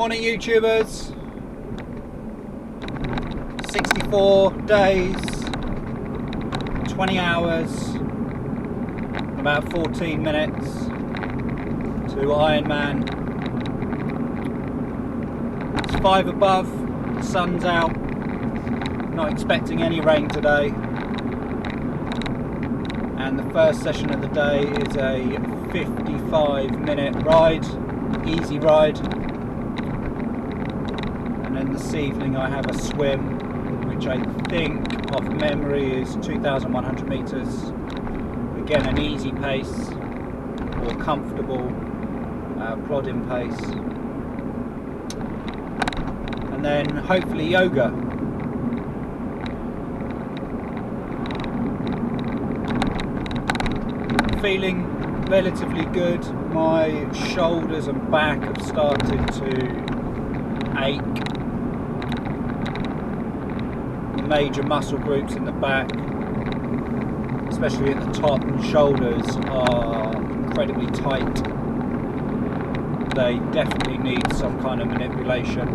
Morning YouTubers, 64 days, 20 hours, about 14 minutes to Ironman. It's 5 above, the sun's out, not expecting any rain today. And the first session of the day is a 55-minute ride, easy ride. And then this evening I have a swim, which I think off memory is 2,100 meters. Again, an easy pace, or comfortable plodding pace. And then hopefully yoga. Feeling relatively good. My shoulders and back have started to ache. Major muscle groups in the back, especially at the top and shoulders, are incredibly tight. They definitely need some kind of manipulation.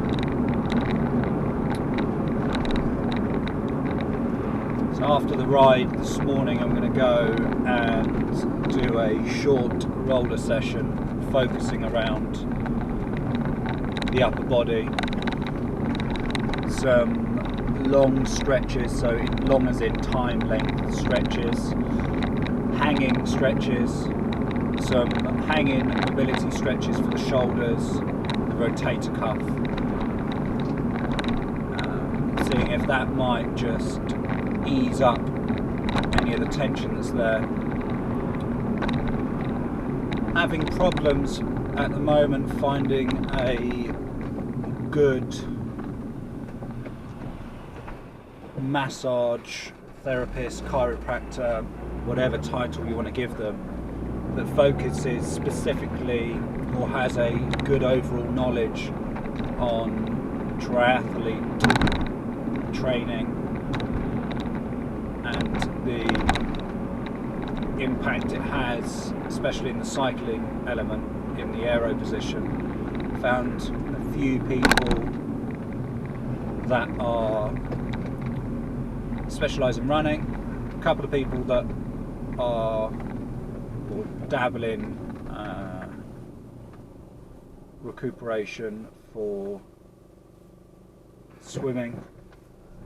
So after the ride this morning I'm going to go and do a short roller session focusing around the upper body. Some long stretches, so long as in time length stretches, hanging stretches, some hanging mobility stretches for the shoulders, the rotator cuff, seeing if that might just ease up any of the tension that's there. Having problems at the moment finding a good massage therapist, chiropractor, whatever title you want to give them, that focuses specifically or has a good overall knowledge on triathlete training and the impact it has, especially in the cycling element, in the aero position. Found a few people that are specialise in running, a couple of people that are or dabble in recuperation for swimming,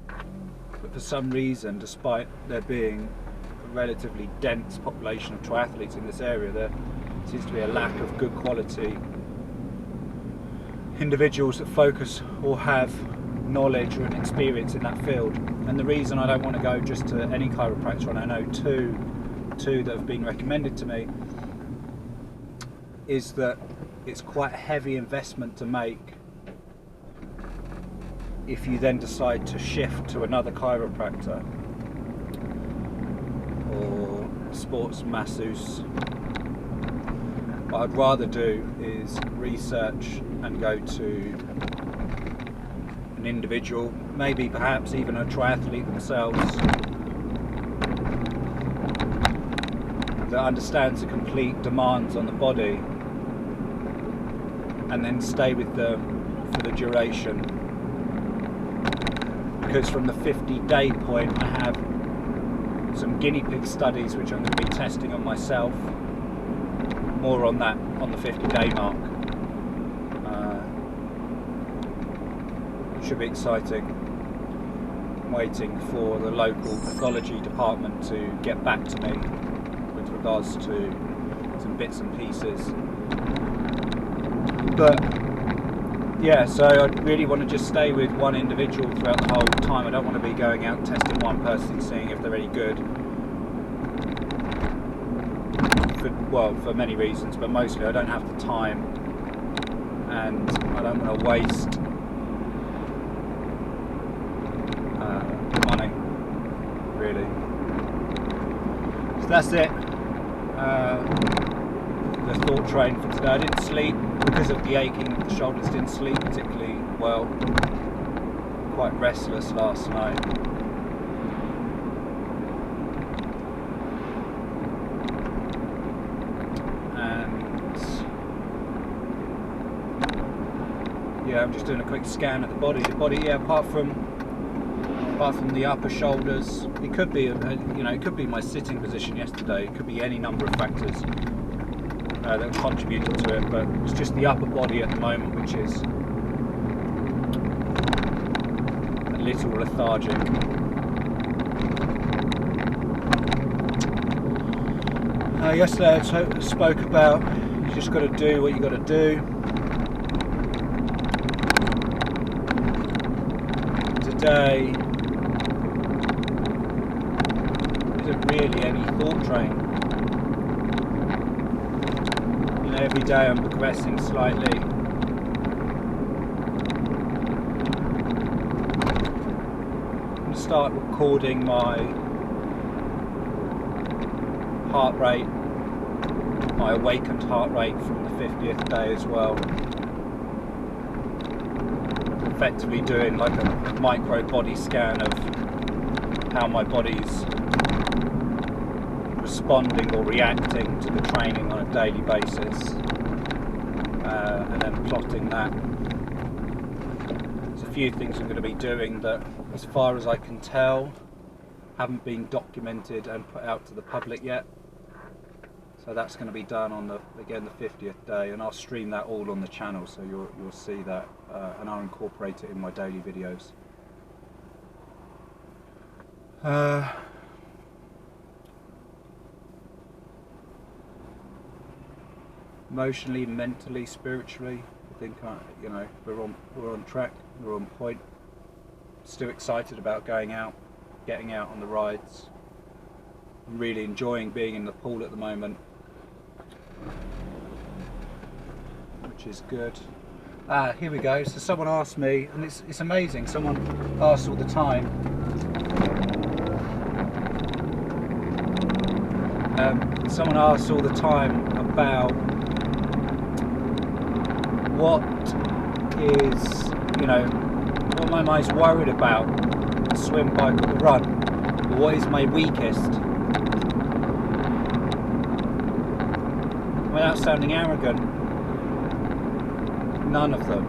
but for some reason, despite there being a relatively dense population of triathletes in this area, there seems to be a lack of good quality individuals that focus or have knowledge or an experience in that field. And the reason I don't want to go just to any chiropractor, and I know two that have been recommended to me, is that it's quite a heavy investment to make if you then decide to shift to another chiropractor or sports masseuse. What I'd rather do is research and go to an individual, maybe perhaps even a triathlete themselves, that understands the complete demands on the body, and then stay with them for the duration. Because from the 50-day point I have some guinea pig studies which I'm going to be testing on myself, more on that on the 50-day mark. Should be exciting. I'm waiting for the local pathology department to get back to me with regards to some bits and pieces. But yeah, so I really want to just stay with one individual throughout the whole time. I don't want to be going out and testing one person, seeing if they're any good. For many reasons, but mostly I don't have the time, and I don't want to waste money, really. So that's it. The thought train for today. I didn't sleep because of the aching of the shoulders. Didn't sleep particularly well. Quite restless last night. yeah, I'm just doing a quick scan of the body. The body, yeah, apart from the upper shoulders, it could be, it could be my sitting position yesterday. It could be any number of factors that contributed to it, but it's just the upper body at the moment, which is a little lethargic. Yesterday I spoke about you just got to do what you got to do. Today isn't really any thought train. Every day I'm progressing slightly. I'm going to start recording my heart rate, my awakened heart rate from the 50th day as well. Effectively doing like a micro body scan of how my body's responding or reacting to the training on a daily basis, and then plotting that. There's a few things I'm going to be doing that, as far as I can tell, haven't been documented and put out to the public yet. So that's going to be done on the 50th day, and I'll stream that all on the channel, so you'll see that, and I'll incorporate it in my daily videos. Emotionally, mentally, spiritually, I think we're on track, we're on point. Still excited about getting out on the rides. I'm really enjoying being in the pool at the moment, which is good. Here we go. So someone asked me, and it's amazing. Someone asks all the time. Someone asks all the time about what am I most worried about, the swim, bike or the run, or what is my weakest? Without sounding arrogant, none of them.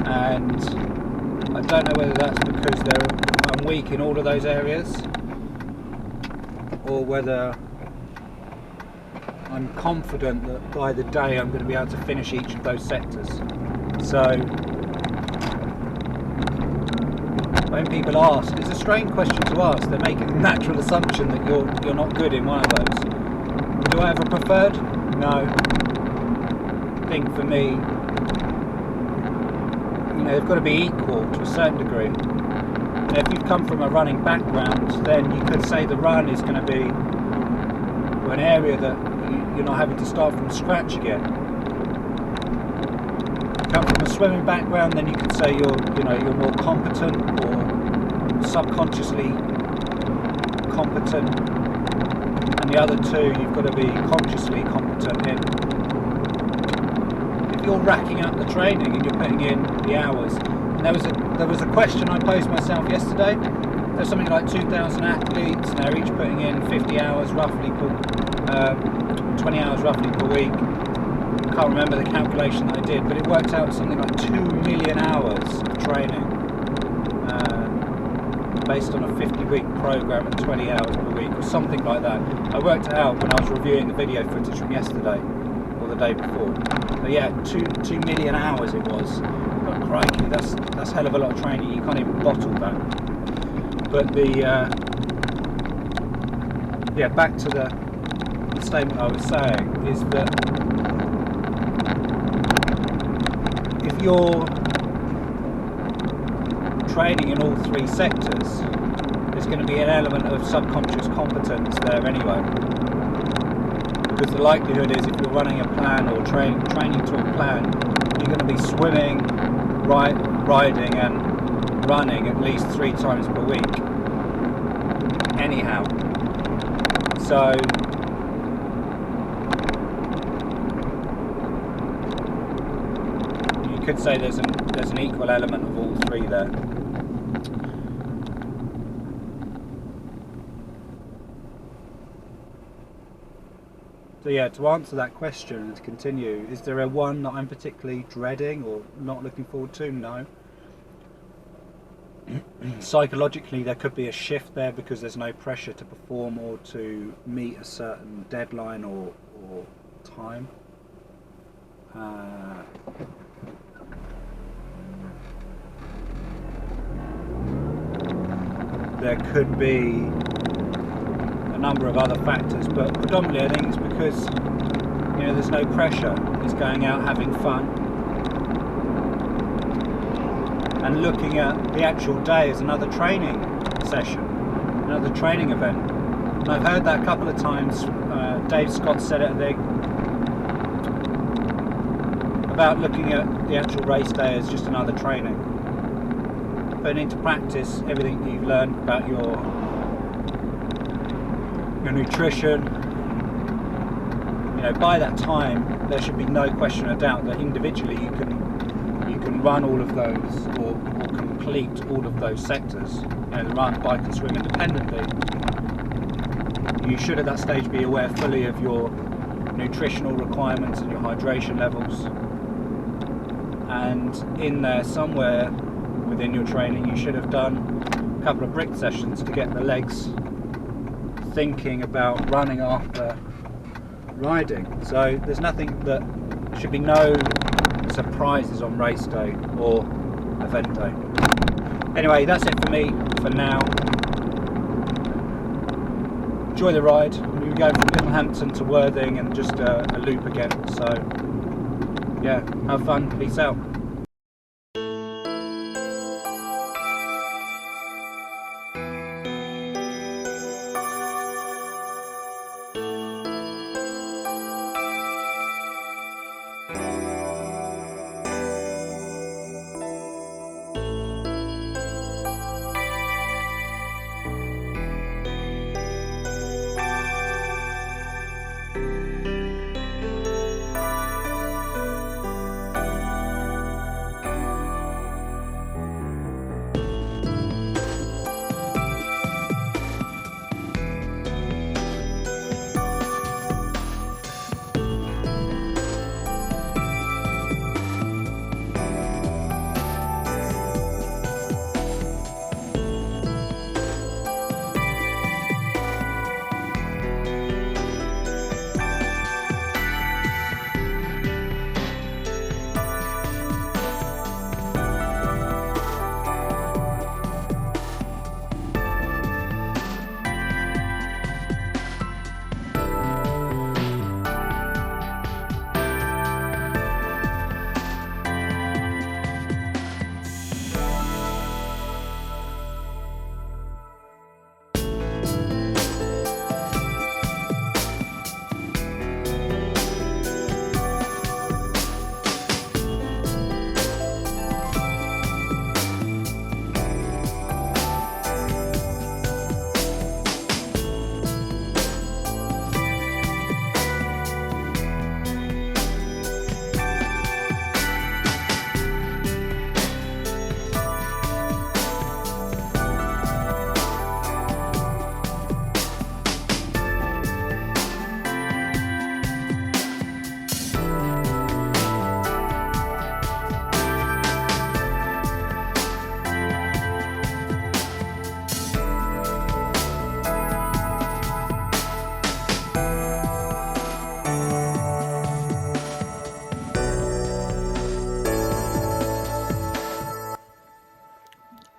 And I don't know whether that's because I'm weak in all of those areas, or whether I'm confident that by the day I'm going to be able to finish each of those sectors. So when people ask, it's a strange question to ask. They're making a natural assumption that you're not good in one of those. Do I have a preferred? No. I think for me, they've got to be equal to a certain degree. And if you've come from a running background, then you could say the run is going to be an area that you're not having to start from scratch again. Come from a swimming background, then you could say you're more competent or subconsciously competent, and the other two you've got to be consciously competent in. If you're racking up the training and you're putting in the hours, and there was a question I posed myself yesterday. There's something like 2,000 athletes, and they're each putting in 50 hours roughly 20 hours roughly per week. I can't remember the calculation that I did, but it worked out something like 2 million hours of training, based on a 50-week program at 20 hours per week or something like that. I worked it out when I was reviewing the video footage from yesterday or the day before. But yeah, 2 million hours it was. But crikey, that's a hell of a lot of training. You can't even bottle that. But back to the statement I was saying is that if you're training in all three sectors, there's going to be an element of subconscious competence there anyway, because the likelihood is if you're running a plan or training to a plan, you're going to be swimming, riding and running at least 3 times per week anyhow. So you could say there's an equal element of all three there. So yeah, to answer that question and to continue, is there a one that I'm particularly dreading or not looking forward to? No. Psychologically, there could be a shift there because there's no pressure to perform or to meet a certain deadline or time. There could be a number of other factors, but predominantly I think it's because there's no pressure. It's going out having fun and looking at the actual day as another training session, another training event. And I've heard that a couple of times. Dave Scott said it, I think, about looking at the actual race day as just another training. Putting into practice everything that you've learned about your nutrition. By that time there should be no question of doubt that individually you can run all of those or complete all of those sectors, run, bike and swim independently. You should at that stage be aware fully of your nutritional requirements and your hydration levels, and in there somewhere within your training you should have done a couple of brick sessions to get the legs thinking about running after riding. So there's nothing that should be no surprises on race day or event day. Anyway, that's it for me for now. Enjoy the ride. We go from Littlehampton to Worthing and just a loop again. So yeah, have fun. Peace out.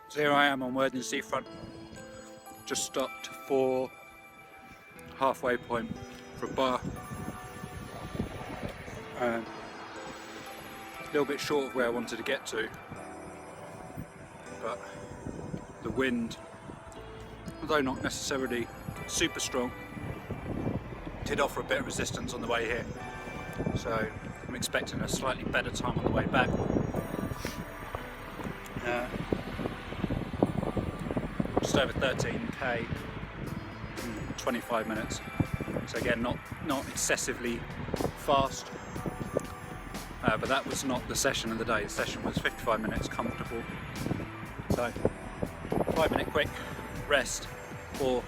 So here I am on Worthing Seafront, just stopped for halfway point for a bar. A little bit short of where I wanted to get to, but the wind, although not necessarily super strong, did offer a bit of resistance on the way here. So I'm expecting a slightly better time on the way back. Just over 13k, 25 minutes. So again, not excessively fast, but that was not the session of the day. The session was 55 minutes comfortable. So 5-minute quick rest or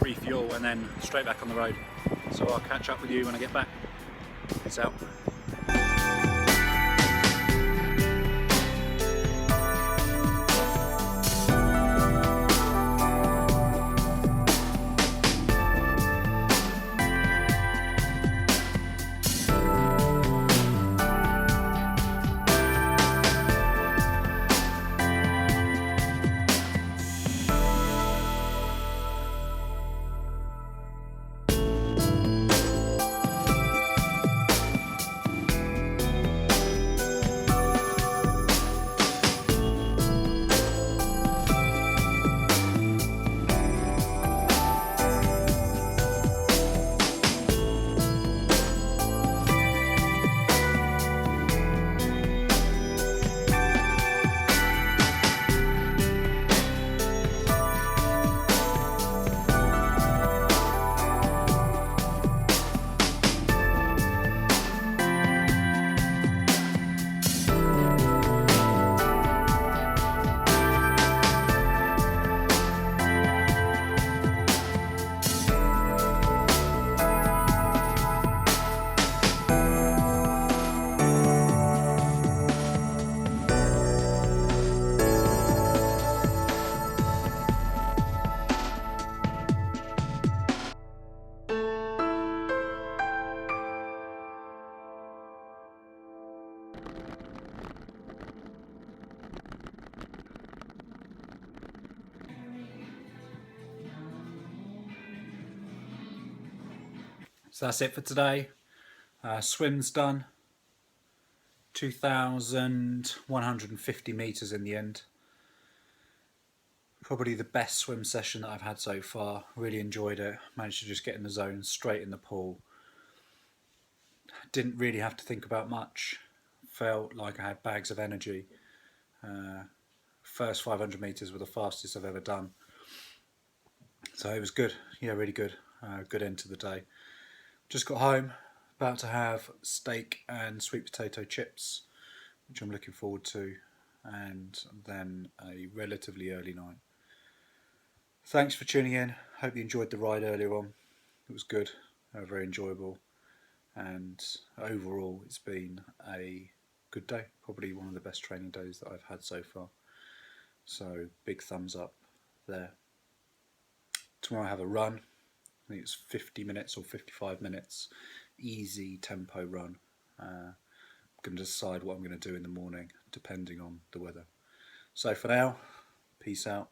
refuel and then straight back on the road. So I'll catch up with you when I get back. Peace out. So that's it for today. Swim's done. 2,150 metres in the end. Probably the best swim session that I've had so far. Really enjoyed it. Managed to just get in the zone straight in the pool. Didn't really have to think about much. Felt like I had bags of energy. First 500 metres were the fastest I've ever done. So it was good. Yeah, really good. Good end to the day. Just got home. About to have steak and sweet potato chips, which I'm looking forward to, and then a relatively early night. Thanks for tuning in. Hope you enjoyed the ride earlier on. It was good, very enjoyable, and overall it's been a good day. Probably one of the best training days that I've had so far. So big thumbs up there. Tomorrow I have a run. I think it's 50 minutes or 55 minutes. Easy tempo run. I'm going to decide what I'm going to do in the morning depending on the weather. So for now, peace out.